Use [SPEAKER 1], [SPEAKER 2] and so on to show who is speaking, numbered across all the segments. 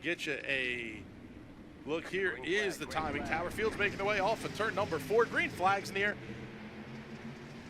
[SPEAKER 1] get you a look. Here is the timing tower. Field's making their way off of turn number 4. Green flags in the air.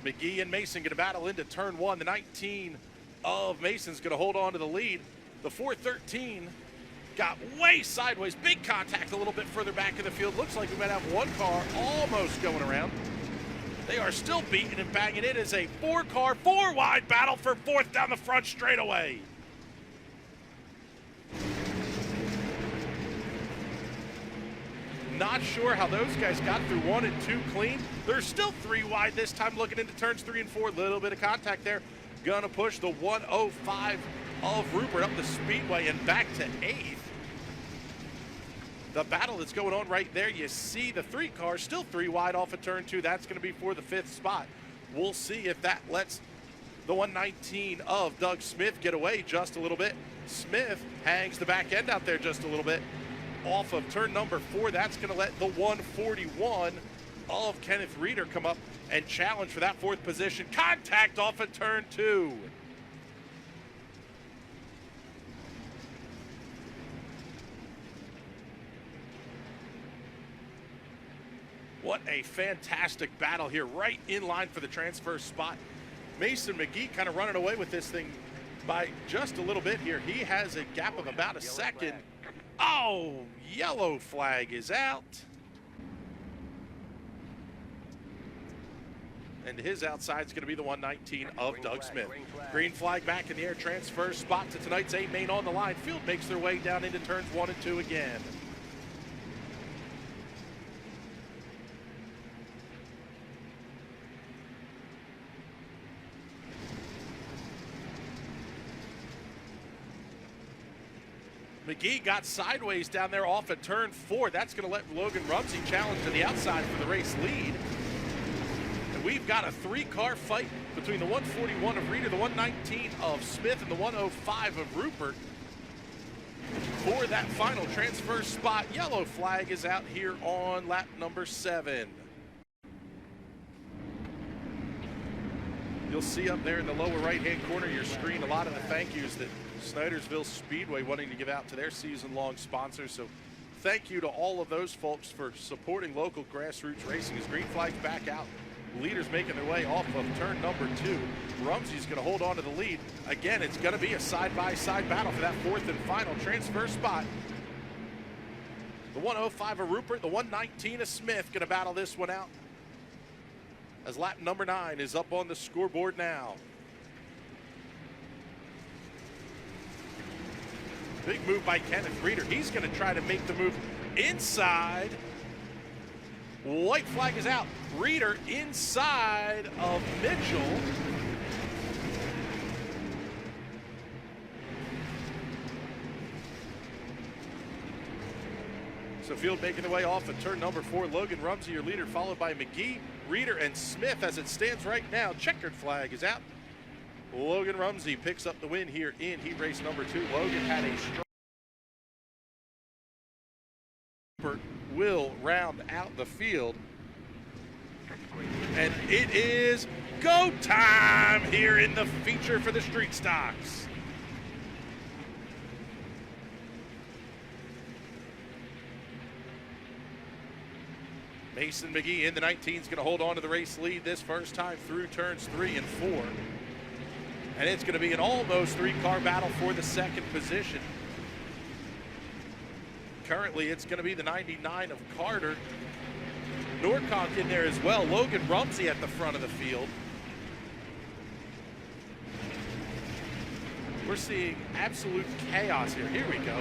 [SPEAKER 1] McGee and Mason going to battle into turn 1. The 19 of Mason's going to hold on to the lead. The 413 got way sideways. Big contact a little bit further back in the field. Looks like we might have one car almost going around. They are still beating and banging. It is a 4-car, 4-wide battle for 4th down the front straightaway. Not sure how those guys got through 1 and 2 clean. They're still 3 wide this time, looking into turns 3 and 4. Little bit of contact there. Gonna push the 105 of Rupert up the speedway and back to 8th. The battle that's going on right there, you see the 3 cars still 3 wide off of turn 2. That's gonna be for the 5th spot. We'll see if that lets the 119 of Doug Smith get away just a little bit. Smith hangs the back end out there just a little bit. Off of turn number 4, that's going to let the 141 of Kenneth Reeder come up and challenge for that 4th position. Contact off of turn 2. What a fantastic battle here, right in line for the transfer spot. Mason McGee kind of running away with this thing by just a little bit here. He has a gap of about a second. Oh, yellow flag is out. And his outside is going to be the 119 of Doug Smith. Green flag back in the air. Transfer spot to tonight's 8 main on the line. Field makes their way down into turns 1 and 2 again. McGee got sideways down there off at turn 4. That's going to let Logan Rumsey challenge to the outside for the race lead. And we've got a 3-car fight between the 141 of Reeder, the 119 of Smith, and the 105 of Rupert for that final transfer spot. Yellow flag is out here on lap number 7. You'll see up there in the lower right-hand corner of your screen a lot of the thank yous that Snydersville Speedway wanting to give out to their season-long sponsors. So thank you to all of those folks for supporting local grassroots racing. As green flags back out, leaders making their way off of turn number 2. Rumsey's going to hold on to the lead. Again, it's going to be a side-by-side battle for that 4th and final transfer spot. The 105 of Rupert, the 119 of Smith going to battle this one out, as lap number 9 is up on the scoreboard now. Big move by Kenneth Reeder. He's going to try to make the move inside. White flag is out. Reeder inside of Mitchell. So field making the way off at turn number 4. Logan Rumsey, your leader, followed by McGee, Reeder, and Smith. As it stands right now, checkered flag is out. Logan Rumsey picks up the win here in heat race number 2. Logan had a strong will round out the field. And it is go time here in the feature for the street stocks. Mason McGee in the 19 is going to hold on to the race lead this first time through turns 3 and 4. And it's going to be an almost 3-car battle for the 2nd position. Currently, it's going to be the 99 of Carter. Norconk in there as well. Logan Rumsey at the front of the field. We're seeing absolute chaos here. Here we go.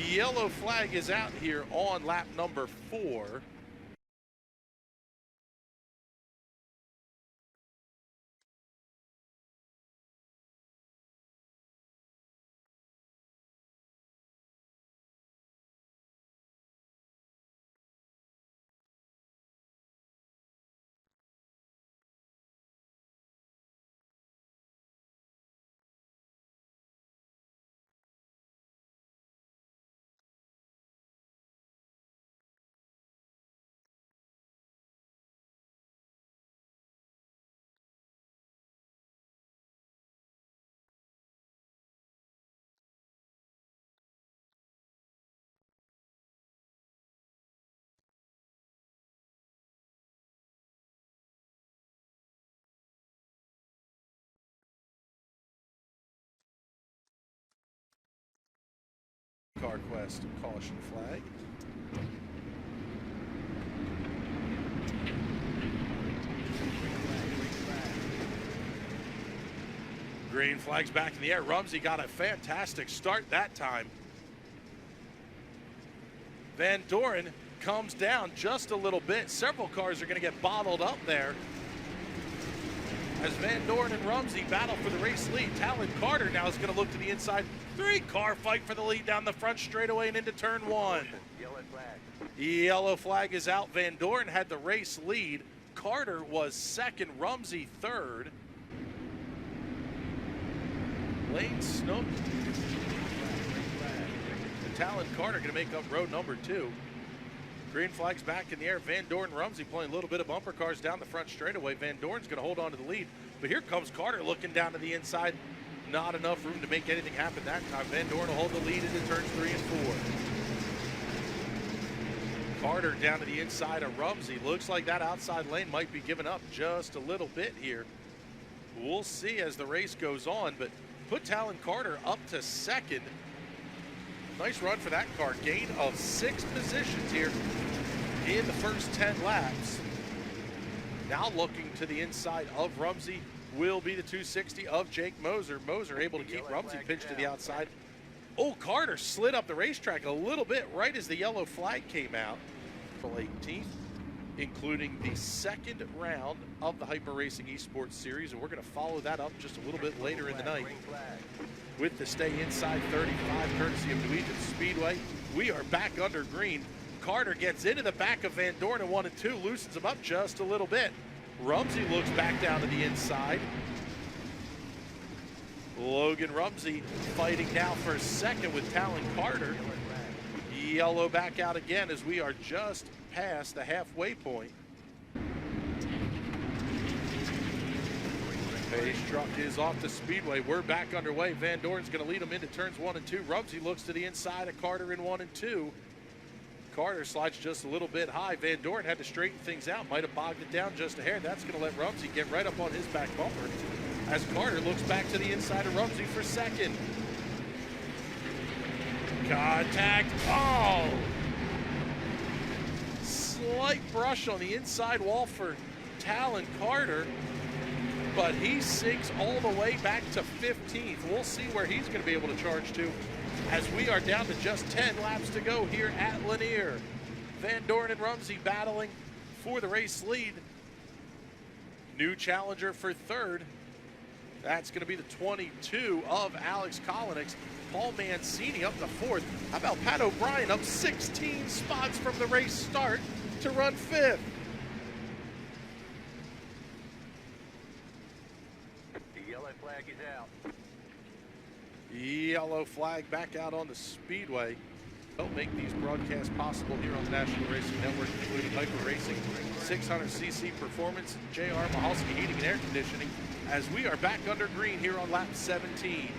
[SPEAKER 1] Yellow flag is out here on lap number 4. CarQuest caution flag. Green flag's back in the air. Rumsey got a fantastic start that time. Van Doren comes down just a little bit. Several cars are going to get bottled up there as Van Doren and Rumsey battle for the race lead. Talon Carter now is going to look to the inside. 3-car fight for the lead down the front straightaway and into turn 1.
[SPEAKER 2] Yellow flag.
[SPEAKER 1] Yellow flag is out. Van Doren had the race lead. Carter was second. Rumsey third. Lane Snook and Talon Carter going to make up row number 2. Green flag's back in the air. Van Doren and Rumsey playing a little bit of bumper cars down the front straightaway. Van Doren's going to hold on to the lead. But here comes Carter looking down to the inside. Not enough room to make anything happen that time. Van Doren will hold the lead into turns 3 and 4. Carter down to the inside of Rumsey. Looks like that outside lane might be giving up just a little bit here. We'll see as the race goes on, but put Talon Carter up to second. Nice run for that car. Gain of 6 positions here in the first 10 laps. Now looking to the inside of Rumsey will be the 260 of Jake Moser. Moser able to keep Rumsey pinched to the outside. Oh, Carter slid up the racetrack a little bit right as the yellow flag came out. 18th, including the second round of the Hyper Racing Esports Series, and we're going to follow that up just a little bit later in the night with the stay inside 35 courtesy of New Egypt Speedway. We are back under green. Carter gets into the back of Van Doren in 1 and 2, loosens him up just a little bit. Rumsey looks back down to the inside. Logan Rumsey fighting now for second with Talon Carter. Yellow back out again as we are just past the halfway point. Pace truck is off the speedway. We're back underway. Van Doren's going to lead him into turns 1 and 2. Rumsey looks to the inside of Carter in 1 and 2. Carter slides just a little bit high. Van Doren had to straighten things out. Might have bogged it down just a hair. That's going to let Rumsey get right up on his back bumper as Carter looks back to the inside of Rumsey for second. Contact. Oh! Slight brush on the inside wall for Talon Carter, but he sinks all the way back to 15th. We'll see where he's going to be able to charge to as we are down to just 10 laps to go here at Lanier. Van Doren and Rumsey battling for the race lead. New challenger for third. That's going to be the 22 of Alex Kolinix. Paul Mancini up to fourth. How about Pat O'Brien up 16 spots from the race start to run fifth?
[SPEAKER 2] The yellow flag is out.
[SPEAKER 1] Yellow flag back out on the speedway. Help make these broadcasts possible here on the National Racing Network, including Hyper Racing, 600cc Performance, JR Mahalski Heating and Air Conditioning, as we are back under green here on lap 17.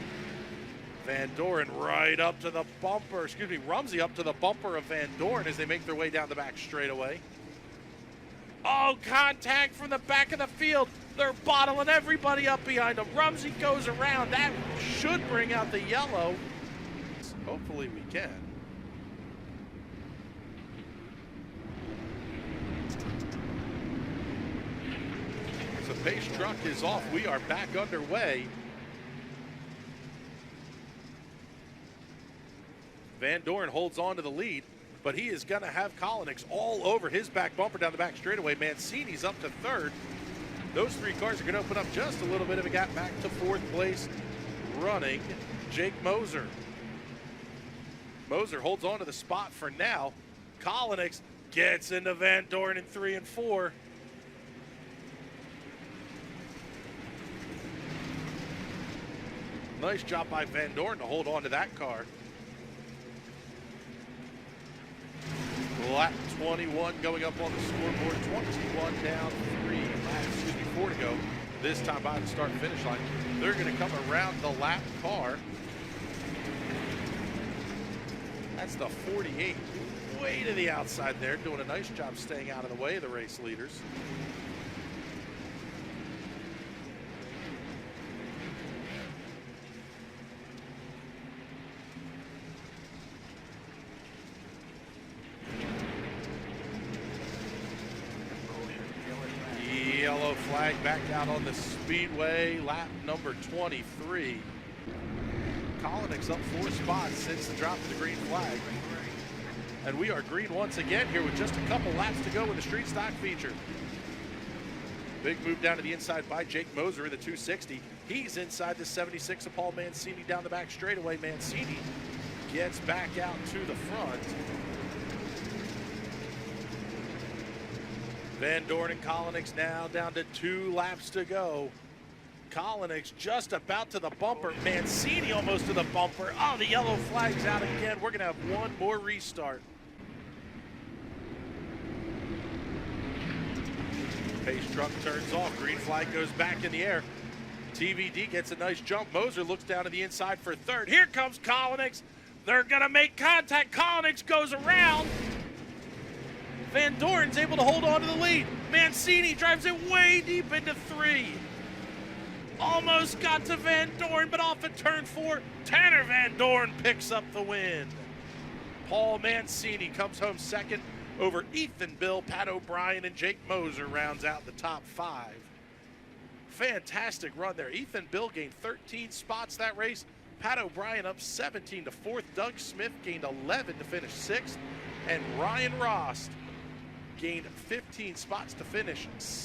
[SPEAKER 1] Van Doren right up to the bumper, Rumsey up to the bumper of Van Doren as they make their way down the back straightaway. Oh, contact from the back of the field. They're bottling everybody up behind them. Rumsey goes around. That should bring out the yellow. Hopefully we can. The pace truck is off. We are back underway. Van Doren holds on to the lead, but he is going to have Kolinix all over his back bumper down the back straightaway. Mancini's up to third. Those 3 cars are going to open up just a little bit of a gap back to 4th place, running Jake Moser. Moser holds on to the spot for now. Kolinix gets into Van Doren in 3 and 4. Nice job by Van Doren to hold on to that car. Lap 21 going up on the scoreboard. 21 down, 4 to go. This time by the start and finish line. They're going to come around the lap car. That's the 48. Way to the outside there, doing a nice job staying out of the way of the race leaders. yellow flag back out on the speedway, lap number 23. Kolonix up 4 spots since the drop of the green flag. And we are green once again here with just a couple laps to go in the street stock feature. Big move down to the inside by Jake Moser in the 260. He's inside the 76 of Paul Mancini down the back straightaway. Mancini gets back out to the front. Van Dorn and Kolonix now down to 2 laps to go. Kolonix just about to the bumper. Mancini almost to the bumper. Oh, the yellow flag's out again. We're going to have one more restart. Pace truck turns off. Green flag goes back in the air. TVD gets a nice jump. Moser looks down to the inside for third. Here comes Kolonix. They're going to make contact. Kolonix goes around. Van Dorn's able to hold on to the lead. Mancini drives it way deep into 3. Almost got to Van Dorn, but off at turn 4, Tanner Van Dorn picks up the win. Paul Mancini comes home second over Ethan Bill, Pat O'Brien, and Jake Moser rounds out the top 5. Fantastic run there. Ethan Bill gained 13 spots that race. Pat O'Brien up 17 to 4th. Doug Smith gained 11 to finish 6th. And Ryan Rost gained 15 spots to finish 6th.